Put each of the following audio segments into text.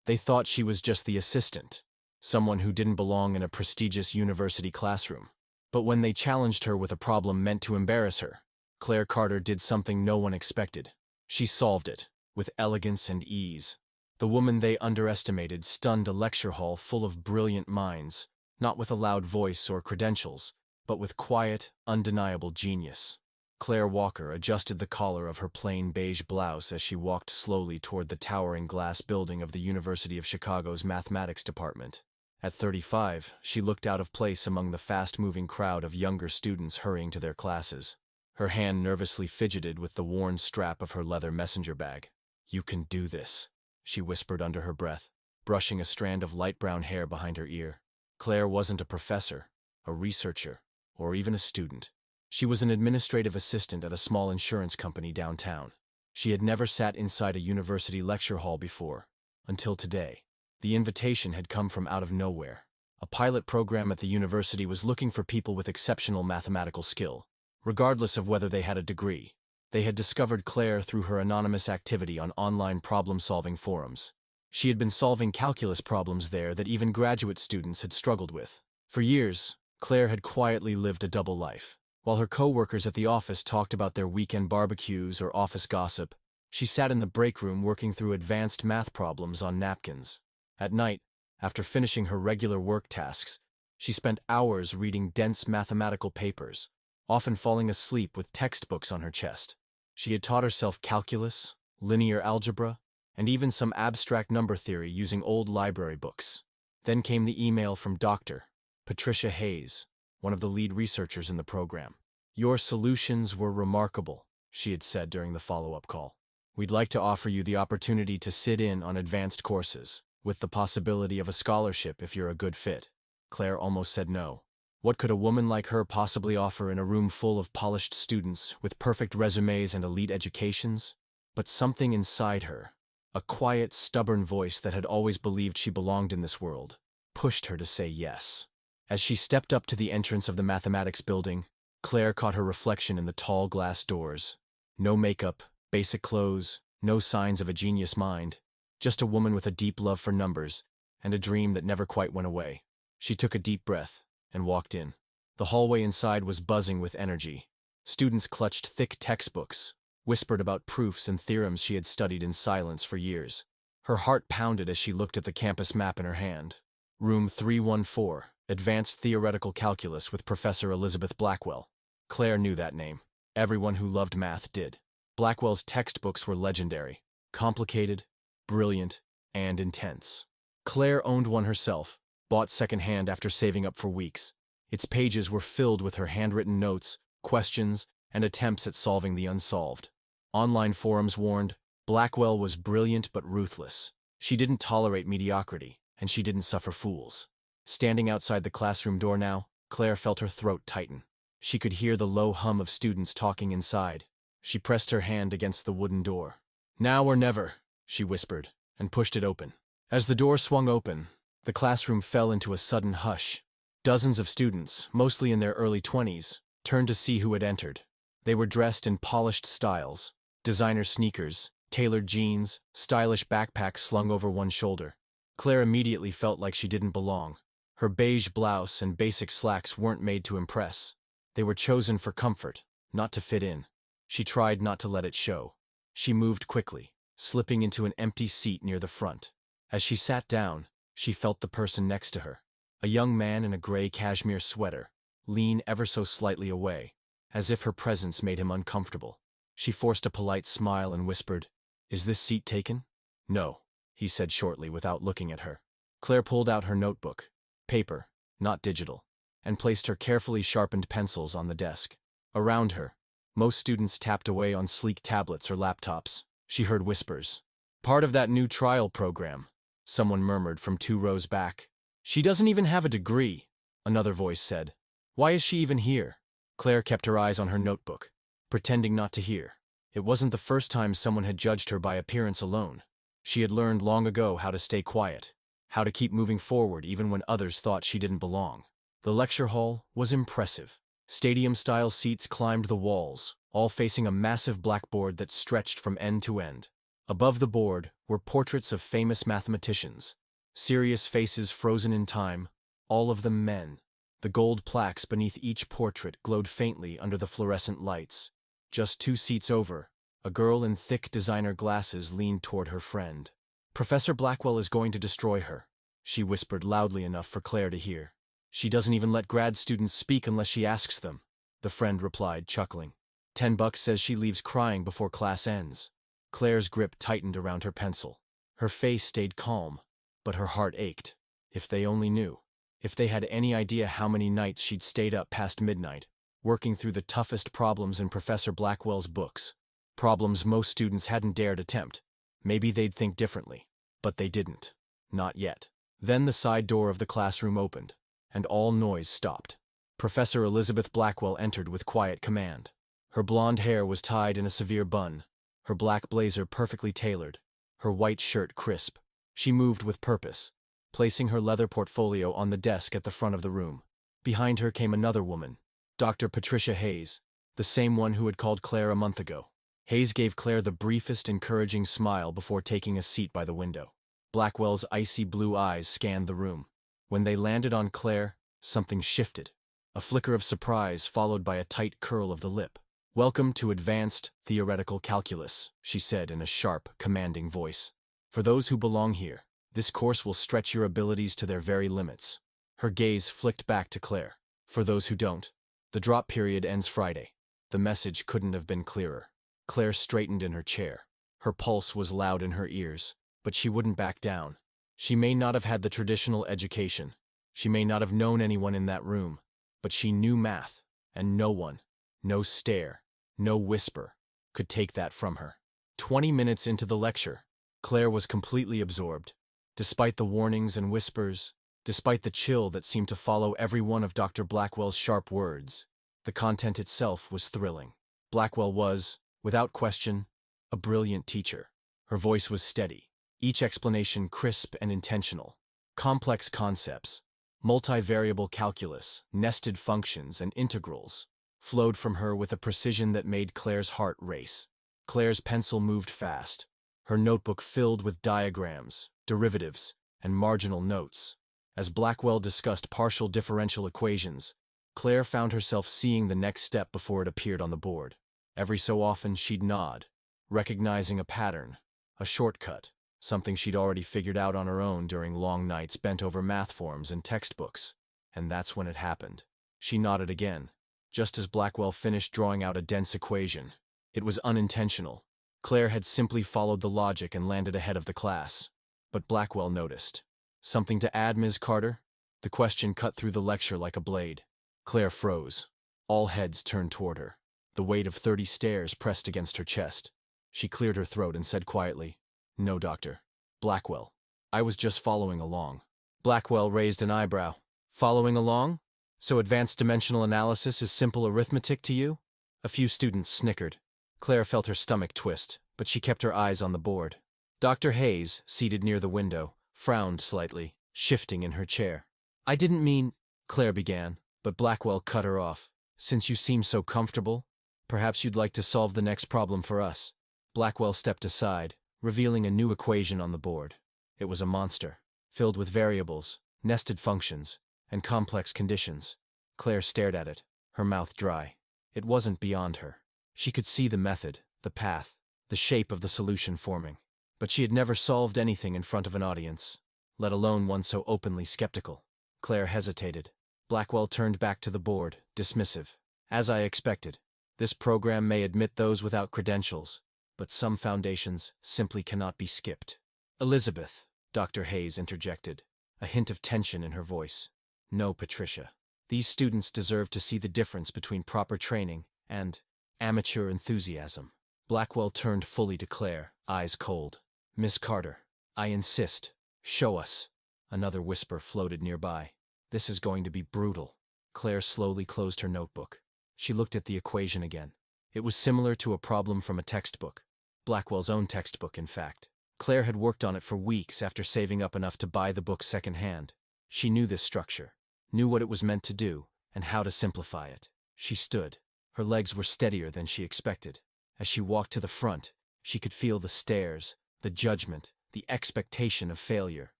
They thought she was just the assistant, someone who didn't belong in a prestigious university classroom. But when they challenged her with a problem meant to embarrass her, Claire Carter did something no one expected. She solved it, with elegance and ease. The woman they underestimated stunned a lecture hall full of brilliant minds, not with a loud voice or credentials, but with quiet, undeniable genius. Claire Walker adjusted the collar of her plain beige blouse as she walked slowly toward the towering glass building of the University of Chicago's mathematics department. At 35, she looked out of place among the fast-moving crowd of younger students hurrying to their classes. Her hand nervously fidgeted with the worn strap of her leather messenger bag. "You can do this," she whispered under her breath, brushing a strand of light brown hair behind her ear. Claire wasn't a professor, a researcher, or even a student. She was an administrative assistant at a small insurance company downtown. She had never sat inside a university lecture hall before, until today. The invitation had come from out of nowhere. A pilot program at the university was looking for people with exceptional mathematical skill, regardless of whether they had a degree. They had discovered Claire through her anonymous activity on online problem-solving forums. She had been solving calculus problems there that even graduate students had struggled with. For years, Claire had quietly lived a double life. While her co-workers at the office talked about their weekend barbecues or office gossip, she sat in the break room working through advanced math problems on napkins. At night, after finishing her regular work tasks, she spent hours reading dense mathematical papers, often falling asleep with textbooks on her chest. She had taught herself calculus, linear algebra, and even some abstract number theory using old library books. Then came the email from Dr. Patricia Hayes, one of the lead researchers in the program. "Your solutions were remarkable," she had said during the follow-up call. "We'd like to offer you the opportunity to sit in on advanced courses, with the possibility of a scholarship if you're a good fit." Claire almost said no. What could a woman like her possibly offer in a room full of polished students with perfect resumes and elite educations? But something inside her, a quiet, stubborn voice that had always believed she belonged in this world, pushed her to say yes. As she stepped up to the entrance of the mathematics building, Claire caught her reflection in the tall glass doors. No makeup, basic clothes, no signs of a genius mind. Just a woman with a deep love for numbers and a dream that never quite went away. She took a deep breath and walked in. The hallway inside was buzzing with energy. Students clutched thick textbooks, whispered about proofs and theorems she had studied in silence for years. Her heart pounded as she looked at the campus map in her hand. Room 314, Advanced Theoretical Calculus with Professor Elizabeth Blackwell. Claire knew that name. Everyone who loved math did. Blackwell's textbooks were legendary, complicated, brilliant, and intense. Claire owned one herself, bought secondhand after saving up for weeks. Its pages were filled with her handwritten notes, questions, and attempts at solving the unsolved. Online forums warned, Blackwell was brilliant but ruthless. She didn't tolerate mediocrity, and she didn't suffer fools. Standing outside the classroom door now, Claire felt her throat tighten. She could hear the low hum of students talking inside. She pressed her hand against the wooden door. "Now or never," she whispered, and pushed it open. As the door swung open, the classroom fell into a sudden hush. Dozens of students, mostly in their early 20s, turned to see who had entered. They were dressed in polished styles, designer sneakers, tailored jeans, stylish backpacks slung over one shoulder. Claire immediately felt like she didn't belong. Her beige blouse and basic slacks weren't made to impress. They were chosen for comfort, not to fit in. She tried not to let it show. She moved quickly, slipping into an empty seat near the front. As she sat down, she felt the person next to her, a young man in a gray cashmere sweater, lean ever so slightly away, as if her presence made him uncomfortable. She forced a polite smile and whispered, "Is this seat taken?" "No," he said shortly without looking at her. Claire pulled out her notebook, paper, not digital, and placed her carefully sharpened pencils on the desk. Around her, most students tapped away on sleek tablets or laptops. She heard whispers. "Part of that new trial program," someone murmured from 2 rows back. "She doesn't even have a degree," another voice said. "Why is she even here?" Claire kept her eyes on her notebook, pretending not to hear. It wasn't the first time someone had judged her by appearance alone. She had learned long ago how to stay quiet, how to keep moving forward even when others thought she didn't belong. The lecture hall was impressive. Stadium-style seats climbed the walls, all facing a massive blackboard that stretched from end to end. Above the board, were portraits of famous mathematicians. Serious faces frozen in time, all of them men. The gold plaques beneath each portrait glowed faintly under the fluorescent lights. Just 2 seats over, a girl in thick designer glasses leaned toward her friend. "Professor Blackwell is going to destroy her," she whispered loudly enough for Claire to hear. "She doesn't even let grad students speak unless she asks them," the friend replied, chuckling. $10 says she leaves crying before class ends." Claire's grip tightened around her pencil. Her face stayed calm, but her heart ached. If they only knew. If they had any idea how many nights she'd stayed up past midnight, working through the toughest problems in Professor Blackwell's books. Problems most students hadn't dared attempt. Maybe they'd think differently. But they didn't. Not yet. Then the side door of the classroom opened, and all noise stopped. Professor Elizabeth Blackwell entered with quiet command. Her blonde hair was tied in a severe bun, her black blazer perfectly tailored, her white shirt crisp. She moved with purpose, placing her leather portfolio on the desk at the front of the room. Behind her came another woman, Dr. Patricia Hayes, the same one who had called Claire a month ago. Hayes gave Claire the briefest encouraging smile before taking a seat by the window. Blackwell's icy blue eyes scanned the room. When they landed on Claire, something shifted. A flicker of surprise followed by a tight curl of the lip. "Welcome to Advanced Theoretical Calculus," she said in a sharp, commanding voice. "For those who belong here, this course will stretch your abilities to their very limits." Her gaze flicked back to Claire. "For those who don't, the drop period ends Friday." The message couldn't have been clearer. Claire straightened in her chair. Her pulse was loud in her ears, but she wouldn't back down. She may not have had the traditional education. She may not have known anyone in that room, but she knew math, and no one, no stare, no whisper, could take that from her. 20 minutes into the lecture, Claire was completely absorbed. Despite the warnings and whispers, despite the chill that seemed to follow every one of Dr. Blackwell's sharp words, the content itself was thrilling. Blackwell was, without question, a brilliant teacher. Her voice was steady, each explanation crisp and intentional. Complex concepts, multivariable calculus, nested functions, and integrals flowed from her with a precision that made Claire's heart race. Claire's pencil moved fast, her notebook filled with diagrams, derivatives, and marginal notes. As Blackwell discussed partial differential equations, Claire found herself seeing the next step before it appeared on the board. Every so often she'd nod, recognizing a pattern, a shortcut, something she'd already figured out on her own during long nights bent over math forms and textbooks. And that's when it happened. She nodded again, just as Blackwell finished drawing out a dense equation. It was unintentional. Claire had simply followed the logic and landed ahead of the class. But Blackwell noticed. "Something to add, Ms. Carter?" The question cut through the lecture like a blade. Claire froze. All heads turned toward her. The weight of 30 stares pressed against her chest. She cleared her throat and said quietly, "No, Dr. Blackwell. I was just following along." Blackwell raised an eyebrow. "Following along? So advanced dimensional analysis is simple arithmetic to you?" A few students snickered. Claire felt her stomach twist, but she kept her eyes on the board. Dr. Hayes, seated near the window, frowned slightly, shifting in her chair. "I didn't mean," Claire began, but Blackwell cut her off. "Since you seem so comfortable, perhaps you'd like to solve the next problem for us." Blackwell stepped aside, revealing a new equation on the board. It was a monster, filled with variables, nested functions, and complex conditions. Claire stared at it, her mouth dry. It wasn't beyond her. She could see the method, the path, the shape of the solution forming. But she had never solved anything in front of an audience, let alone one so openly skeptical. Claire hesitated. Blackwell turned back to the board, dismissive. "As I expected, this program may admit those without credentials, but some foundations simply cannot be skipped." "Elizabeth," Dr. Hayes interjected, a hint of tension in her voice. "No, Patricia. These students deserve to see the difference between proper training and amateur enthusiasm." Blackwell turned fully to Claire, eyes cold. "Miss Carter, I insist. Show us." Another whisper floated nearby. "This is going to be brutal." Claire slowly closed her notebook. She looked at the equation again. It was similar to a problem from a textbook. Blackwell's own textbook, in fact. Claire had worked on it for weeks after saving up enough to buy the book secondhand. She knew this structure, knew what it was meant to do, and how to simplify it. She stood. Her legs were steadier than she expected. As she walked to the front, she could feel the stares, the judgment, the expectation of failure.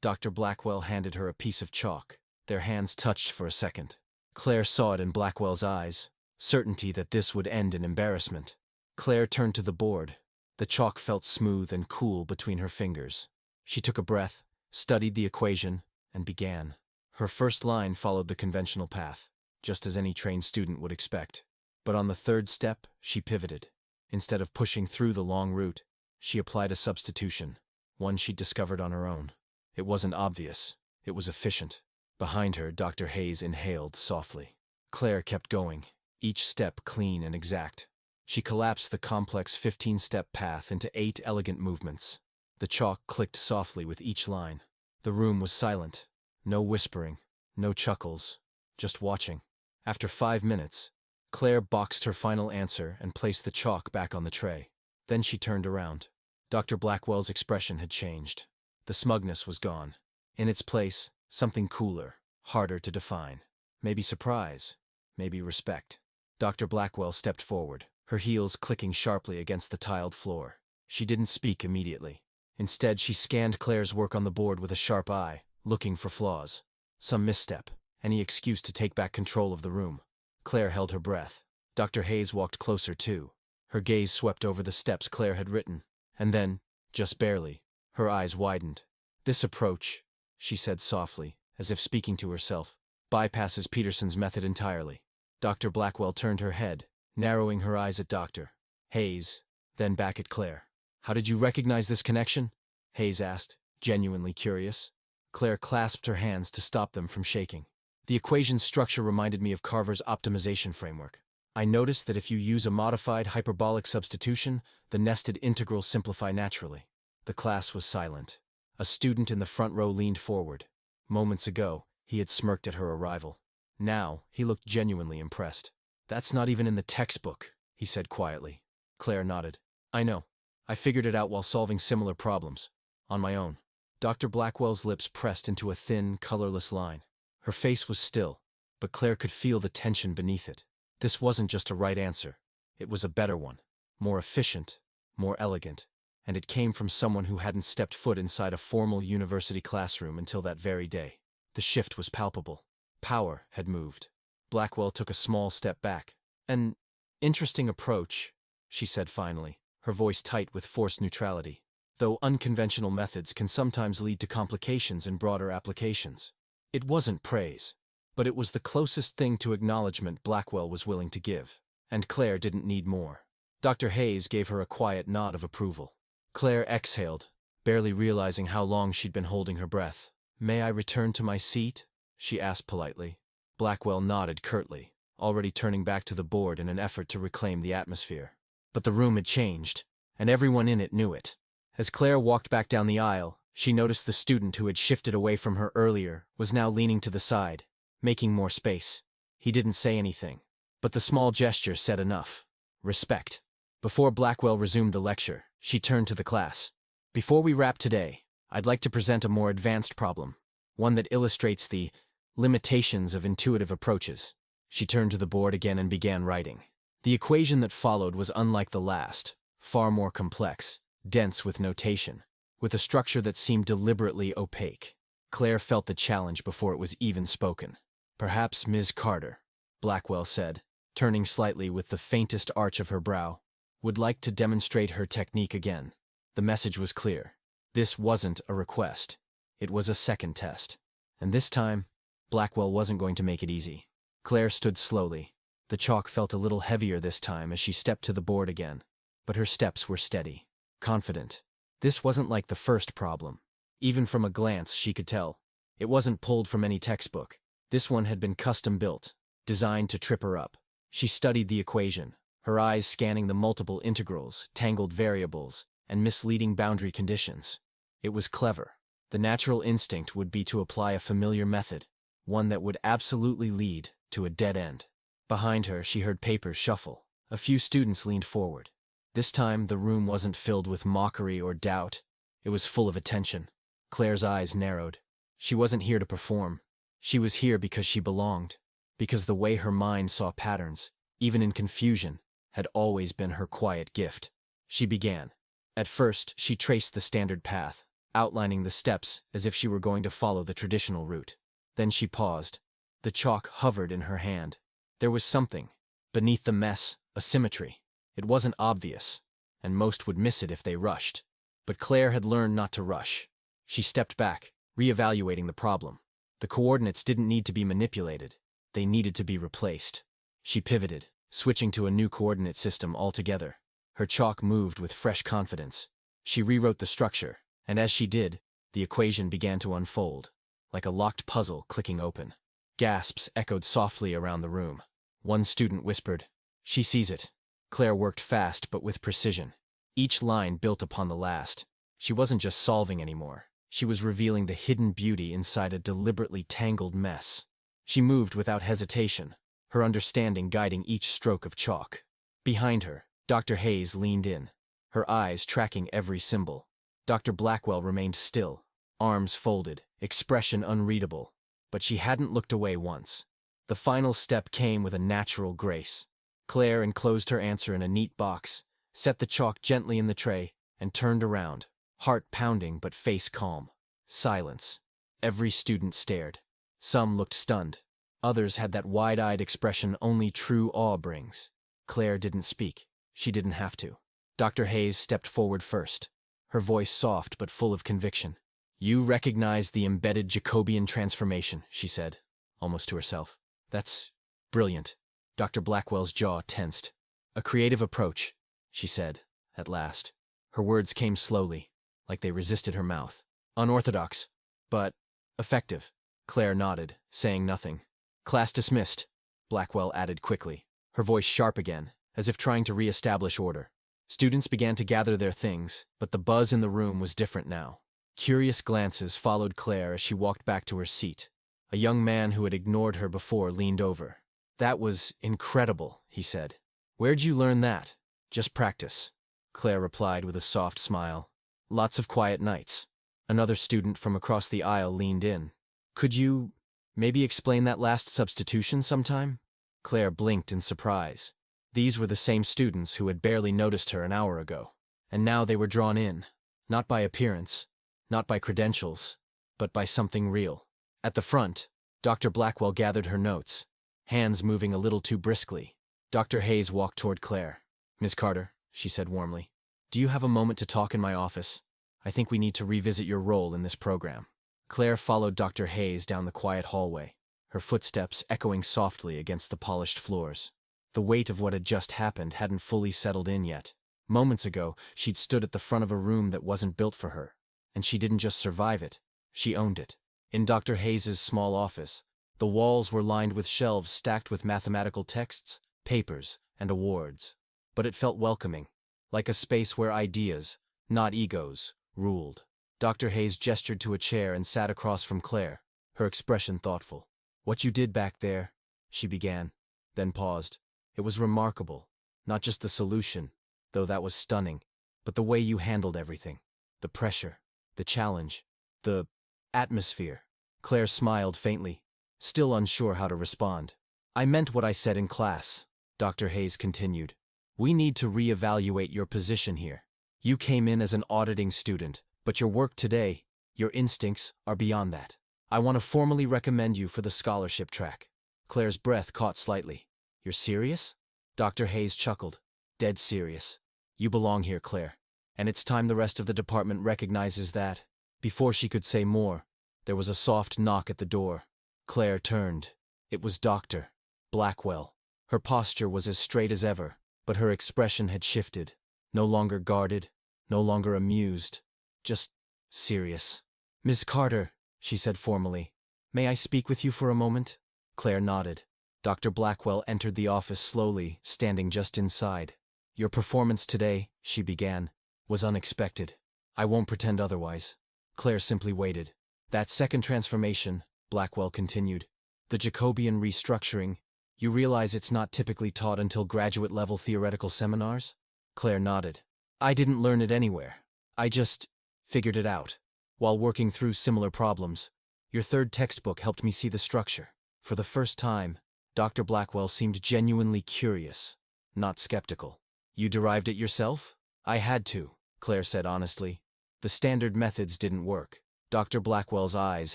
Dr. Blackwell handed her a piece of chalk. Their hands touched for a second. Claire saw it in Blackwell's eyes, certainty that this would end in embarrassment. Claire turned to the board. The chalk felt smooth and cool between her fingers. She took a breath, studied the equation, and began. Her first line followed the conventional path, just as any trained student would expect. But on the third step, she pivoted. Instead of pushing through the long route, she applied a substitution, one she'd discovered on her own. It wasn't obvious. It was efficient. Behind her, Dr. Hayes inhaled softly. Claire kept going, each step clean and exact. She collapsed the complex 15-step path into 8 elegant movements. The chalk clicked softly with each line. The room was silent. No whispering, no chuckles, just watching. After 5 minutes, Claire boxed her final answer and placed the chalk back on the tray. Then she turned around. Dr. Blackwell's expression had changed. The smugness was gone. In its place, something cooler, harder to define. Maybe surprise, maybe respect. Dr. Blackwell stepped forward, her heels clicking sharply against the tiled floor. She didn't speak immediately. Instead, she scanned Claire's work on the board with a sharp eye, looking for flaws. Some misstep, any excuse to take back control of the room. Claire held her breath. Dr. Hayes walked closer too. Her gaze swept over the steps Claire had written. And then, just barely, her eyes widened. "This approach," she said softly, as if speaking to herself, "bypasses Peterson's method entirely." Dr. Blackwell turned her head, narrowing her eyes at Dr. Hayes, then back at Claire. "How did you recognize this connection?" Hayes asked, genuinely curious. Claire clasped her hands to stop them from shaking. "The equation's structure reminded me of Carver's optimization framework. I noticed that if you use a modified hyperbolic substitution, the nested integrals simplify naturally." The class was silent. A student in the front row leaned forward. Moments ago, he had smirked at her arrival. Now, he looked genuinely impressed. "That's not even in the textbook," he said quietly. Claire nodded. "I know. I figured it out while solving similar problems. On my own." Dr. Blackwell's lips pressed into a thin, colorless line. Her face was still, but Claire could feel the tension beneath it. This wasn't just a right answer. It was a better one. More efficient, more elegant. And it came from someone who hadn't stepped foot inside a formal university classroom until that very day. The shift was palpable. Power had moved. Blackwell took a small step back. "An interesting approach," she said finally, her voice tight with forced neutrality. "Though unconventional methods can sometimes lead to complications in broader applications." It wasn't praise, but it was the closest thing to acknowledgement Blackwell was willing to give. And Claire didn't need more. Dr. Hayes gave her a quiet nod of approval. Claire exhaled, barely realizing how long she'd been holding her breath. "May I return to my seat?" she asked politely. Blackwell nodded curtly, already turning back to the board in an effort to reclaim the atmosphere. But the room had changed, and everyone in it knew it. As Claire walked back down the aisle, she noticed the student who had shifted away from her earlier was now leaning to the side, making more space. He didn't say anything, but the small gesture said enough. Respect. Before Blackwell resumed the lecture, she turned to the class. "Before we wrap today, I'd like to present a more advanced problem, one that illustrates the limitations of intuitive approaches." She turned to the board again and began writing. The equation that followed was unlike the last, far more complex, dense with notation, with a structure that seemed deliberately opaque. Claire felt the challenge before it was even spoken. "Perhaps Ms. Carter," Blackwell said, turning slightly with the faintest arch of her brow, "would like to demonstrate her technique again." The message was clear. This wasn't a request. It was a second test. And this time, Blackwell wasn't going to make it easy. Claire stood slowly. The chalk felt a little heavier this time as she stepped to the board again. But her steps were steady, confident. This wasn't like the first problem. Even from a glance, she could tell. It wasn't pulled from any textbook. This one had been custom-built, designed to trip her up. She studied the equation, her eyes scanning the multiple integrals, tangled variables, and misleading boundary conditions. It was clever. The natural instinct would be to apply a familiar method, one that would absolutely lead to a dead end. Behind her, she heard papers shuffle. A few students leaned forward. This time, the room wasn't filled with mockery or doubt. It was full of attention. Claire's eyes narrowed. She wasn't here to perform. She was here because she belonged. Because the way her mind saw patterns, even in confusion, had always been her quiet gift. She began. At first, she traced the standard path, outlining the steps as if she were going to follow the traditional route. Then she paused. The chalk hovered in her hand. There was something beneath the mess, a symmetry. It wasn't obvious, and most would miss it if they rushed. But Claire had learned not to rush. She stepped back, reevaluating the problem. The coordinates didn't need to be manipulated. They needed to be replaced. She pivoted, switching to a new coordinate system altogether. Her chalk moved with fresh confidence. She rewrote the structure, and as she did, the equation began to unfold, like a locked puzzle clicking open. Gasps echoed softly around the room. One student whispered, "She sees it." Claire worked fast but with precision. Each line built upon the last. She wasn't just solving anymore. She was revealing the hidden beauty inside a deliberately tangled mess. She moved without hesitation, her understanding guiding each stroke of chalk. Behind her, Dr. Hayes leaned in, her eyes tracking every symbol. Dr. Blackwell remained still, arms folded, expression unreadable. But she hadn't looked away once. The final step came with a natural grace. Claire enclosed her answer in a neat box, set the chalk gently in the tray, and turned around, heart pounding but face calm. Silence. Every student stared. Some looked stunned. Others had that wide-eyed expression only true awe brings. Claire didn't speak. She didn't have to. Dr. Hayes stepped forward first, her voice soft but full of conviction. "You recognize the embedded Jacobian transformation," she said, almost to herself. "That's brilliant." Dr. Blackwell's jaw tensed. "A creative approach," she said, at last. Her words came slowly, like they resisted her mouth. "Unorthodox, but effective." Claire nodded, saying nothing. "Class dismissed," Blackwell added quickly, her voice sharp again, as if trying to re-establish order. Students began to gather their things, but the buzz in the room was different now. Curious glances followed Claire as she walked back to her seat. A young man who had ignored her before leaned over. "That was incredible," he said. "Where'd you learn that?" "Just practice," Claire replied with a soft smile. "Lots of quiet nights." Another student from across the aisle leaned in. "Could you maybe explain that last substitution sometime?" Claire blinked in surprise. These were the same students who had barely noticed her an hour ago. And now they were drawn in, not by appearance, not by credentials, but by something real. At the front, Dr. Blackwell gathered her notes, hands moving a little too briskly. Dr. Hayes walked toward Claire. "Miss Carter," she said warmly, "do you have a moment to talk in my office? I think we need to revisit your role in this program." Claire followed Dr. Hayes down the quiet hallway, her footsteps echoing softly against the polished floors. The weight of what had just happened hadn't fully settled in yet. Moments ago, she'd stood at the front of a room that wasn't built for her. And she didn't just survive it, she owned it. In Dr. Hayes's small office, the walls were lined with shelves stacked with mathematical texts, papers, and awards. But it felt welcoming, like a space where ideas, not egos, ruled. Dr. Hayes gestured to a chair and sat across from Claire, her expression thoughtful. "What you did back there," she began, then paused. "It was remarkable, not just the solution, though that was stunning, but the way you handled everything. The pressure, the challenge, the atmosphere." Claire smiled faintly, still unsure how to respond. "I meant what I said in class," Dr. Hayes continued. "We need to reevaluate your position here. You came in as an auditing student, but your work today, your instincts, are beyond that. I want to formally recommend you for the scholarship track." Claire's breath caught slightly. "You're serious?" Dr. Hayes chuckled. "Dead serious. You belong here, Claire. And it's time the rest of the department recognizes that." Before she could say more, there was a soft knock at the door. Claire turned. It was Dr. Blackwell. Her posture was as straight as ever, but her expression had shifted. No longer guarded, no longer amused, just serious. "Miss Carter," she said formally, "may I speak with you for a moment?" Claire nodded. Dr. Blackwell entered the office slowly, standing just inside. "Your performance today," she began, "was unexpected. I won't pretend otherwise." Claire simply waited. "That second transformation," Blackwell continued, "the Jacobian restructuring, you realize it's not typically taught until graduate-level theoretical seminars?" Claire nodded. "I didn't learn it anywhere. I just figured it out while working through similar problems. Your third textbook helped me see the structure." For the first time, Dr. Blackwell seemed genuinely curious, not skeptical. "You derived it yourself?" "I had to," Claire said honestly. "The The standard methods didn't work. Dr. Blackwell's eyes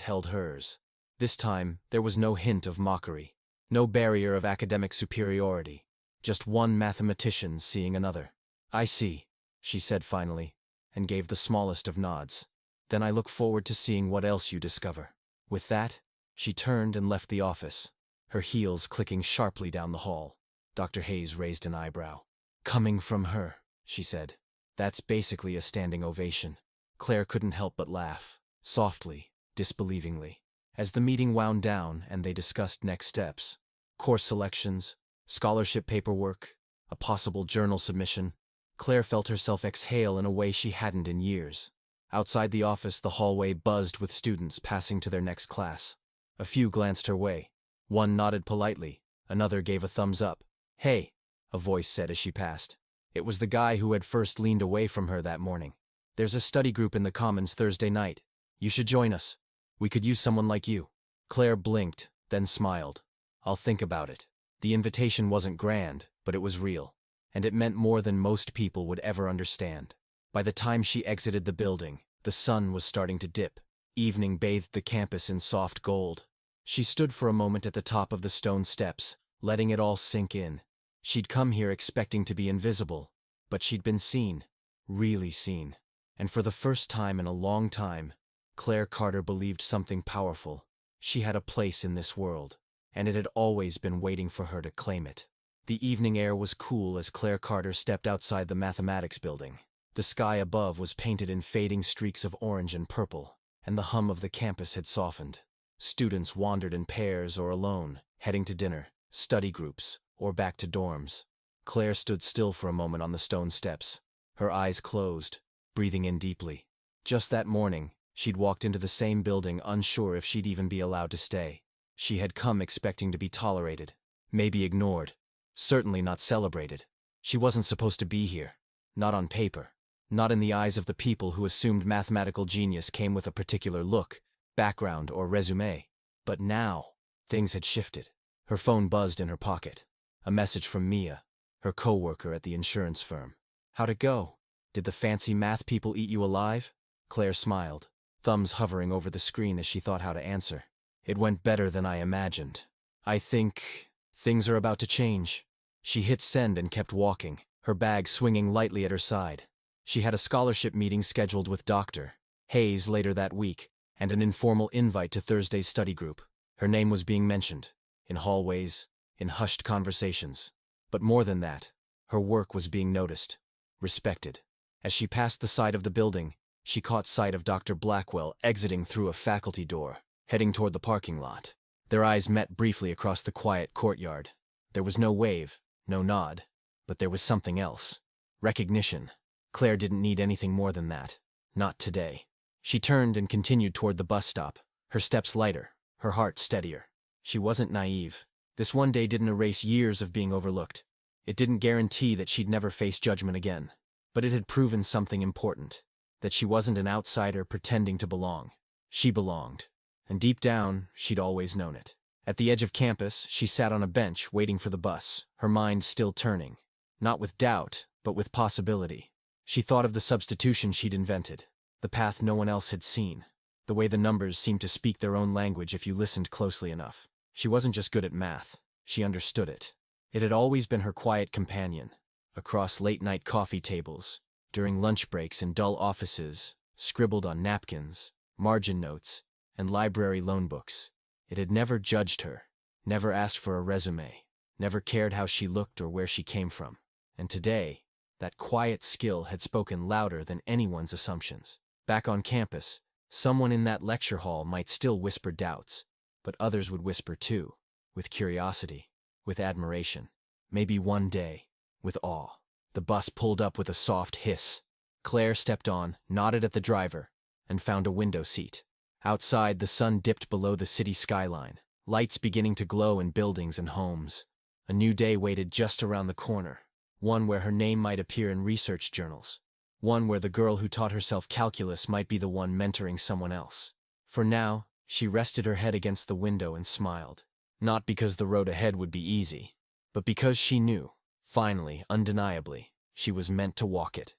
held hers. This time, there was no hint of mockery, no barrier of academic superiority, just one mathematician seeing another. "I see," she said finally, and gave the smallest of nods. "Then I look forward to seeing what else you discover." With that, she turned and left the office, her heels clicking sharply down the hall. Dr. Hayes raised an eyebrow. "Coming from her," she said. "That's basically a standing ovation." Claire couldn't help but laugh, softly, disbelievingly. As the meeting wound down and they discussed next steps, course selections, scholarship paperwork, a possible journal submission, Claire felt herself exhale in a way she hadn't in years. Outside the office, the hallway buzzed with students passing to their next class. A few glanced her way. One nodded politely, another gave a thumbs up. "Hey," a voice said as she passed. It was the guy who had first leaned away from her that morning. "There's a study group in the Commons Thursday night. You should join us. We could use someone like you." Claire blinked, then smiled. "I'll think about it." The invitation wasn't grand, but it was real, and it meant more than most people would ever understand. By the time she exited the building, the sun was starting to dip. Evening bathed the campus in soft gold. She stood for a moment at the top of the stone steps, letting it all sink in. She'd come here expecting to be invisible, but she'd been seen, really seen. And for the first time in a long time, Claire Carter believed something powerful. She had a place in this world, and it had always been waiting for her to claim it. The evening air was cool as Claire Carter stepped outside the mathematics building. The sky above was painted in fading streaks of orange and purple, and the hum of the campus had softened. Students wandered in pairs or alone, heading to dinner, study groups, or back to dorms. Claire stood still for a moment on the stone steps, her eyes closed, breathing in deeply. Just that morning, she'd walked into the same building unsure if she'd even be allowed to stay. She had come expecting to be tolerated, maybe ignored, certainly not celebrated. She wasn't supposed to be here, not on paper, not in the eyes of the people who assumed mathematical genius came with a particular look, background, or resume. But now, things had shifted. Her phone buzzed in her pocket. A message from Mia, her co-worker at the insurance firm. "How'd it go? Did the fancy math people eat you alive?" Claire smiled, thumbs hovering over the screen as she thought how to answer. "It went better than I imagined. I think things are about to change." She hit send and kept walking, her bag swinging lightly at her side. She had a scholarship meeting scheduled with Dr. Hayes later that week, and an informal invite to Thursday's study group. Her name was being mentioned, in hallways, in hushed conversations. But more than that, her work was being noticed, respected. As she passed the side of the building, she caught sight of Dr. Blackwell exiting through a faculty door, heading toward the parking lot. Their eyes met briefly across the quiet courtyard. There was no wave, no nod, but there was something else. Recognition. Claire didn't need anything more than that. Not today. She turned and continued toward the bus stop, her steps lighter, her heart steadier. She wasn't naive. This one day didn't erase years of being overlooked. It didn't guarantee that she'd never face judgment again. But it had proven something important, that she wasn't an outsider pretending to belong. She belonged. And deep down, she'd always known it. At the edge of campus, she sat on a bench waiting for the bus, her mind still turning. Not with doubt, but with possibility. She thought of the substitution she'd invented, the path no one else had seen, the way the numbers seemed to speak their own language if you listened closely enough. She wasn't just good at math, she understood it. It had always been her quiet companion, across late-night coffee tables, during lunch breaks in dull offices, scribbled on napkins, margin notes, and library loan books. It had never judged her, never asked for a resume, never cared how she looked or where she came from. And today, that quiet skill had spoken louder than anyone's assumptions. Back on campus, someone in that lecture hall might still whisper doubts, but others would whisper too, with curiosity, with admiration, maybe one day, with awe. The bus pulled up with a soft hiss. Claire stepped on, nodded at the driver, and found a window seat. Outside, the sun dipped below the city skyline, lights beginning to glow in buildings and homes. A new day waited just around the corner, one where her name might appear in research journals, one where the girl who taught herself calculus might be the one mentoring someone else. For now, she rested her head against the window and smiled, not because the road ahead would be easy, but because she knew, finally, undeniably, she was meant to walk it.